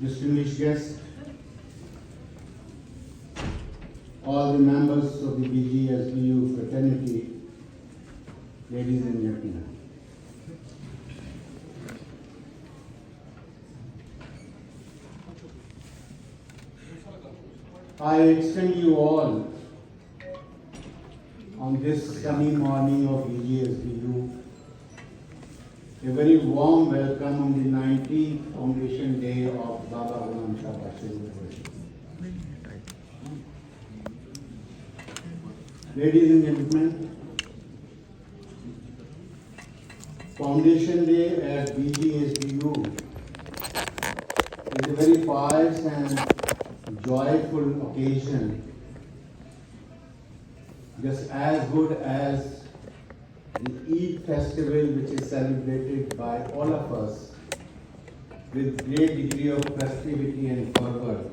distinguished guests, all the members of the BGSBU fraternity, ladies and gentlemen. I extend you all on this sunny morning of BGSBU a very warm welcome on the 19th Foundation Day of Baba Ghulam Shah Bashir University. Ladies and gentlemen, Foundation Day at BGSBU is a very pious and joyful occasion, just as good as the Eid festival, which is celebrated by all of us with great degree of festivity and fervor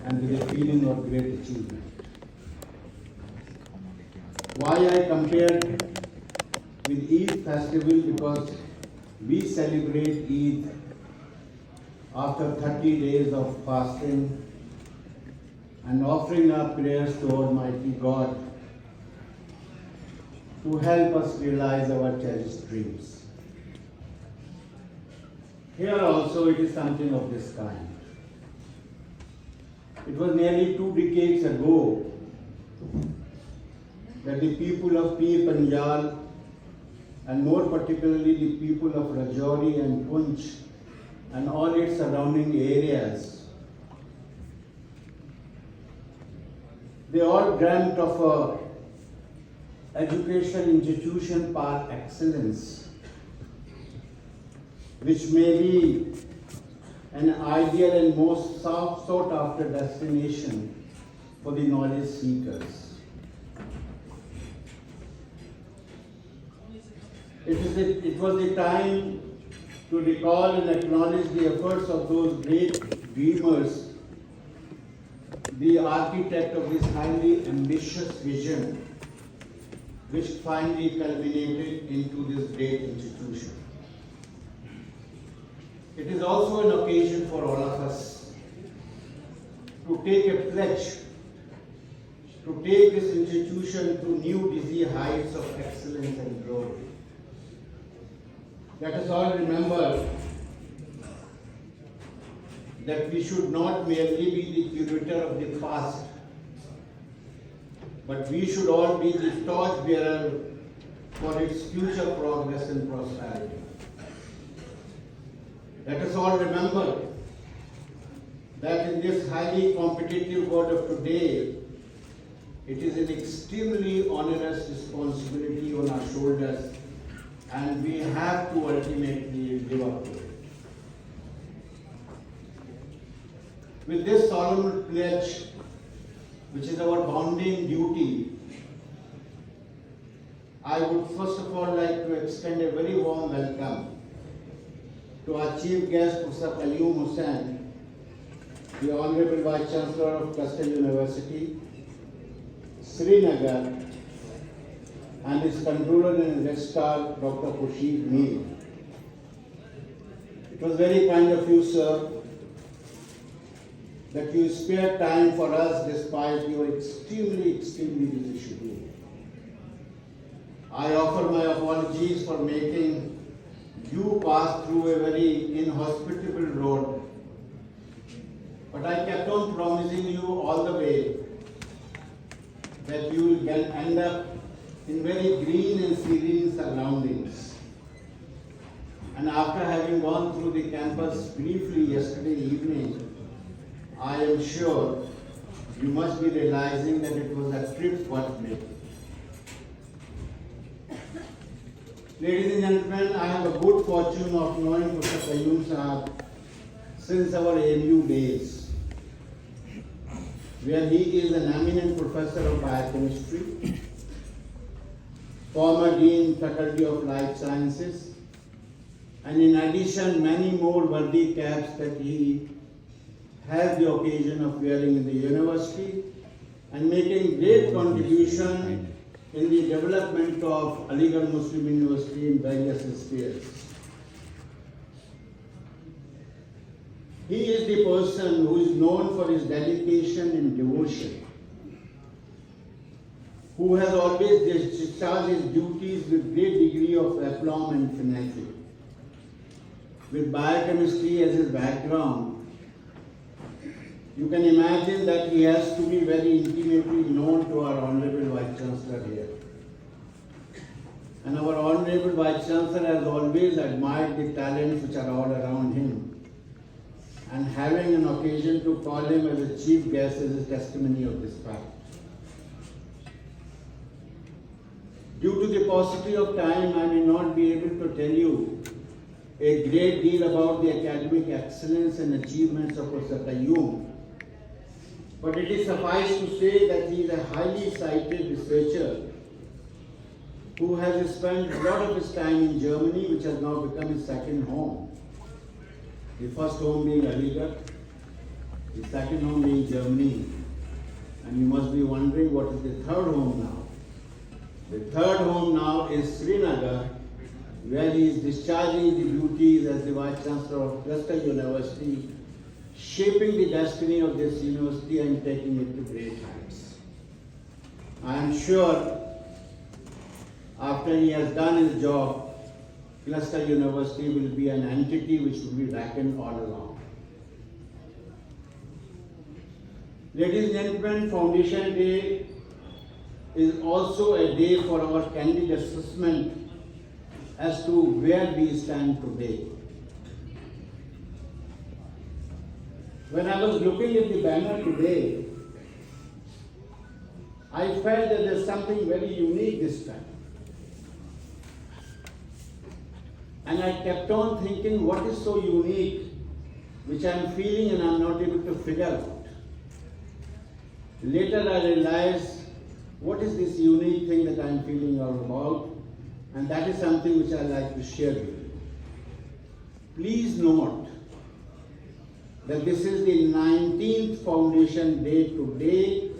and with a feeling of great achievement. Why I compared with Eid festival? Because we celebrate Eid after 30 days of fasting and offering our prayers to Almighty God to help us realize our cherished dreams. Here also it is something of this kind. It was nearly 2 decades ago that the people of Pir Panjal, and more particularly the people of Rajouri and Punch and all its surrounding areas, they all dreamt of a educational institution par excellence, which may be an ideal and most sought after destination for the knowledge seekers. It was the time to recall and acknowledge the efforts of those great dreamers, the architect of this highly ambitious vision, which finally culminated into this great institution. It is also an occasion for all of us to take a pledge to take this institution to new dizzy heights of excellence and glory. Let us all remember that we should not merely be the curator of the past, but we should all be the torchbearer for its future progress and prosperity. Let us all remember that in this highly competitive world of today, it is an extremely onerous responsibility on our shoulders, and we have to ultimately live up to it. With this solemn pledge, which is our bounden duty, I would first of all like to extend a very warm welcome to our chief guest, Prof. Qayyum Hussain, the Honorable Vice Chancellor of Custom University, Srinagar, and his controller and registrar, Dr. Khurshid Mir. It was very kind of you, sir, that you spared time for us despite your extremely busy schedule. I offer my apologies for making you pass through a very inhospitable road, but I kept on promising you all the way that you will end up in very green and serene surroundings. And after having gone through the campus briefly yesterday evening, I am sure you must be realizing that it was a trip worth making. Ladies and gentlemen, I have a good fortune of knowing Prof. Qayyum Sahab since our AMU days, where he is an eminent professor of biochemistry, former Dean Faculty of Life Sciences, and in addition many more worthy caps that he has the occasion of wearing in the university and making great contribution in the development of Aligarh Muslim University in various spheres. He is the person who is known for his dedication and devotion, who has always discharged his duties with great degree of aplomb and finality. With biochemistry as his background, you can imagine that he has to be very intimately known to our Honorable Vice Chancellor here. And our Honorable Vice Chancellor has always admired the talents which are all around him. And having an occasion to call him as a chief guest is a testimony of this fact. Due to the paucity of time, I may not be able to tell you a great deal about the academic excellence and achievements of Professor Qayyum. But it is suffice to say that he is a highly cited researcher who has spent a lot of his time in Germany, which has now become his second home. The first home being Aligarh, the second home being Germany. And you must be wondering what is the third home now. The third home now is Srinagar, where he is discharging the duties as the Vice Chancellor of Cluster University, shaping the destiny of this university and taking it to great heights. I am sure after he has done his job, Cluster University will be an entity which will be reckoned all along. Ladies and gentlemen, Foundation Day is also a day for our candid assessment as to where we stand today. When I was looking at the banner today, I felt that there's something very unique this time. And I kept on thinking, what is so unique, which I'm feeling and I'm not able to figure out. Later I realized, what is this unique thing that I'm feeling all about? And that is something which I'd like to share with you. Please note that this is the 19th Foundation Day today,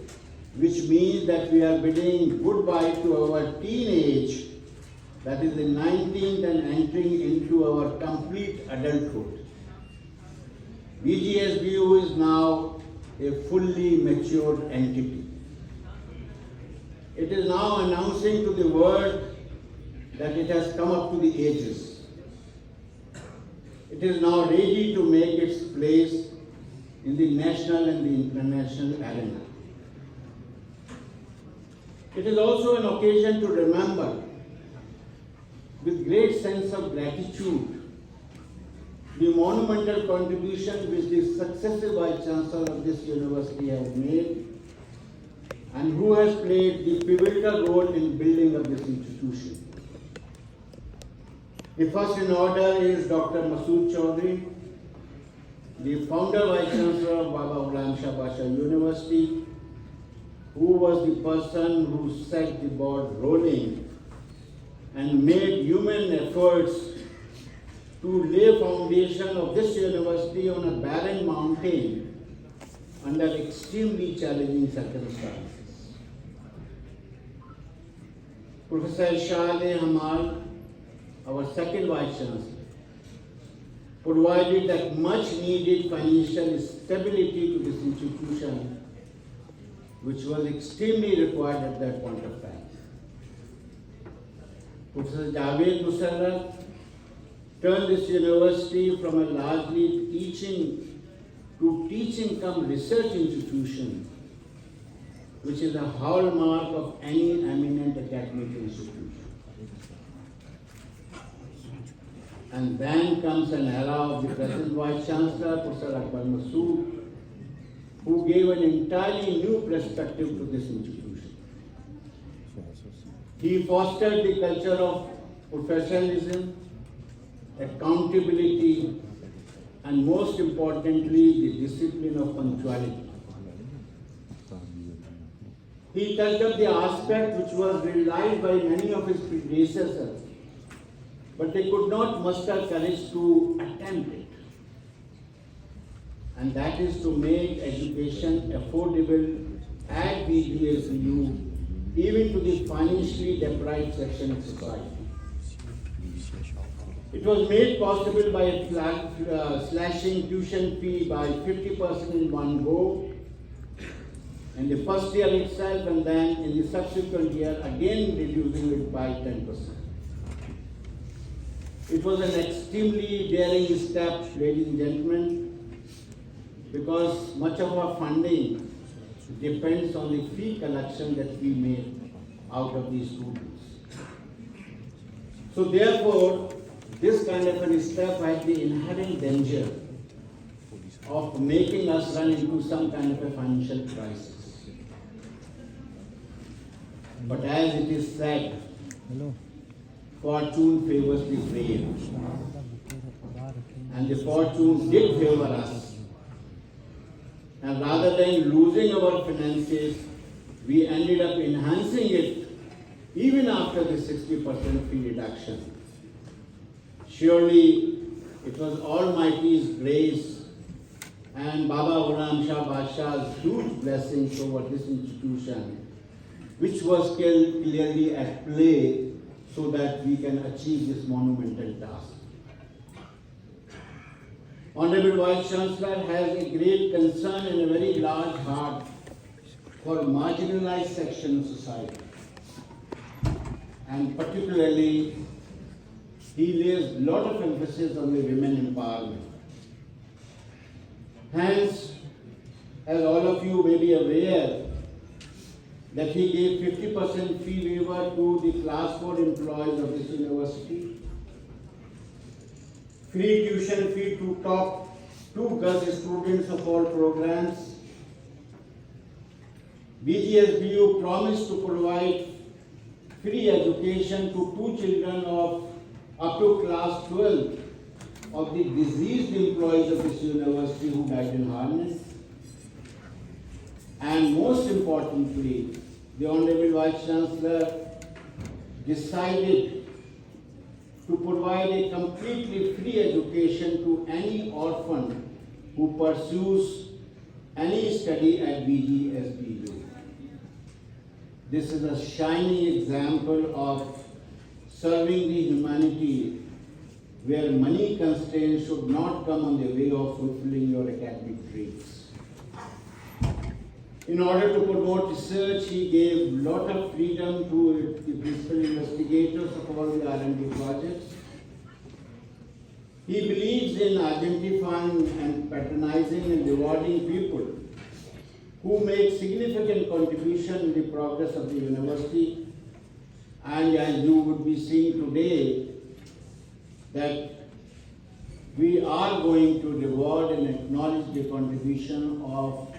which means that we are bidding goodbye to our teenage, that is the 19th, and entering into our complete adulthood. BGSBU is now a fully matured entity. It is now announcing to the world that it has come up to the ages. It is now ready to make its place in the national and the international arena. It is also an occasion to remember with great sense of gratitude the monumental contribution which the successive Vice Chancellor of this university has made and who has played the pivotal role in building of this institution. The first in order is Dr. Masood Chaudhry, the founder Vice Chancellor of Baba Ghulam Shah Basha University, who was the person who set the ball rolling and made human efforts to lay foundation of this university on a barren mountain under extremely challenging circumstances. Professor Shah Hamal, our second Vice Chancellor, provided that much needed financial stability to this institution, which was extremely required at that point of time. Professor Javed Musarraf turned this university from a largely teaching come research institution, which is a hallmark of any eminent academic institution. And then comes an era of the present Vice Chancellor, Professor Iqbal Masood, who gave an entirely new perspective to this institution. He fostered the culture of professionalism, accountability, and most importantly, the discipline of punctuality. He touched up the aspect which was realized by many of his predecessors, but they could not muster courage to attempt it. And that is to make education affordable at BGSU, even to the financially deprived section of society. It was made possible by slashing tuition fee by 50% in one go in the first year itself, and then in the subsequent year again reducing it by 10%. It was an extremely daring step, ladies and gentlemen, because much of our funding depends on the fee collection that we make out of these students. So therefore, this kind of a step had the inherent danger of making us run into some kind of a financial crisis. But as it is said, fortune favors the brave. And the fortune did favor us. And rather than losing our finances, we ended up enhancing it even after the 60% fee reduction. Surely it was Almighty's grace and Baba Ghulam Shah Badshah's huge blessings over this institution, which was clearly at play so that we can achieve this monumental task. Honorable Vice Chancellor has a great concern and a very large heart for marginalized sections of society. And particularly, he lays a lot of emphasis on the women empowerment. Hence, as all of you may be aware, that he gave 50% fee waiver to the class 4 employees of this university, free tuition fee to top 2 girls students of all programs. BGSBU promised to provide free education to 2 children of up to class 12 of the deceased employees of this university who died in harness. And most importantly, the Honorable Vice Chancellor decided to provide a completely free education to any orphan who pursues any study at BGSBU. This is a shining example of serving the humanity where money constraints should not come on the way of fulfilling your academic dreams. In order to promote research, he gave a lot of freedom to the principal investigators of all the R&D projects. He believes in identifying and patronizing and rewarding people who make significant contribution in the progress of the university. And as you would be seeing today, that we are going to reward and acknowledge the contribution of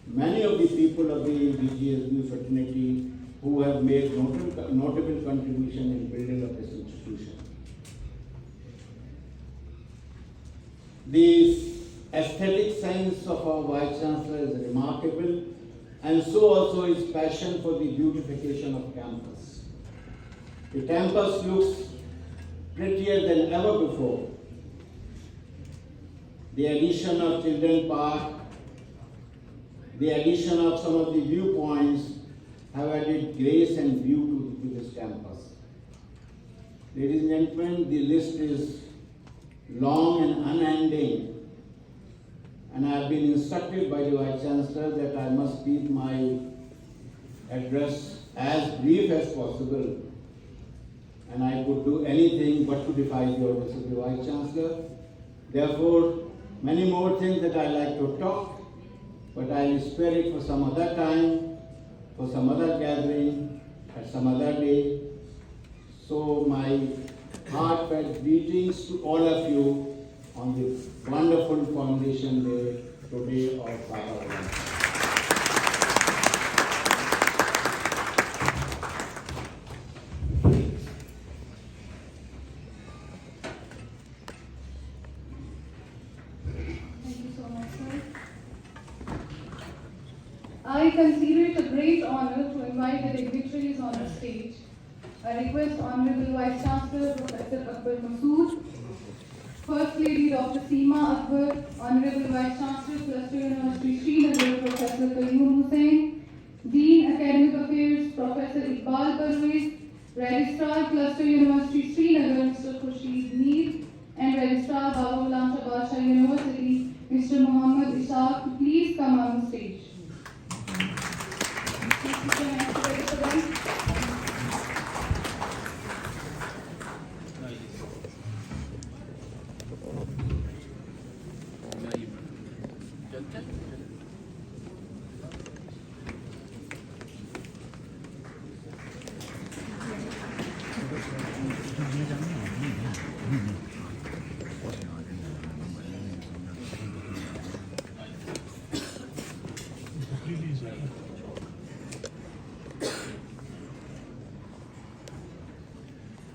many of the people of the BGSBU fraternity who have made notable contribution in building of this institution. The aesthetic sense of our Vice Chancellor is remarkable, and so also his passion for the beautification of campus. The campus looks prettier than ever before. The addition of Children's Park, the addition of some of the viewpoints have added grace and beauty to this campus. Ladies and gentlemen, the list is long and unending, and I have been instructed by the Vice Chancellor that I must keep my address as brief as possible, and I could do anything but to defy the orders of the Vice Chancellor. Therefore, many more things that I like to talk, but I will spare it for some other time, for some other gathering, at some other day. So my heartfelt greetings to all of you on this wonderful Foundation Day today of Baba Ghulam. I consider it a great honor to invite the dignitaries on the stage. I request Honorable Vice Chancellor Professor Iqbal Masood, First Lady Dr. Seema Akbar, Honorable Vice Chancellor Cluster University Srinagar Professor Qayyum Hussain, Dean Academic Affairs Professor Iqbal Parwez, Registrar Cluster University Srinagar, Mr. Khurshid Mir, and Registrar Baba Ghulam Shah Badsha University, Mr. Muhammad Ishaq, to please come on the stage.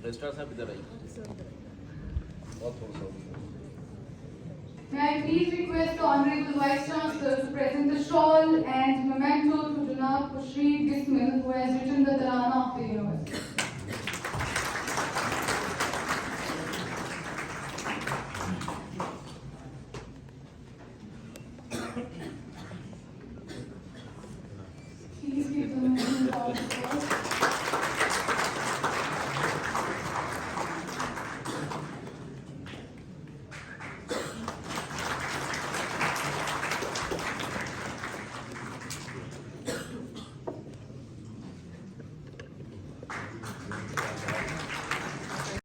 Registrar साहब इधर आइए बहुत थोड़ा May I please request the Honorable Vice Chancellor to present the shawl and memento to Janab Khurshid Bismil, who has written the Tarana of the University.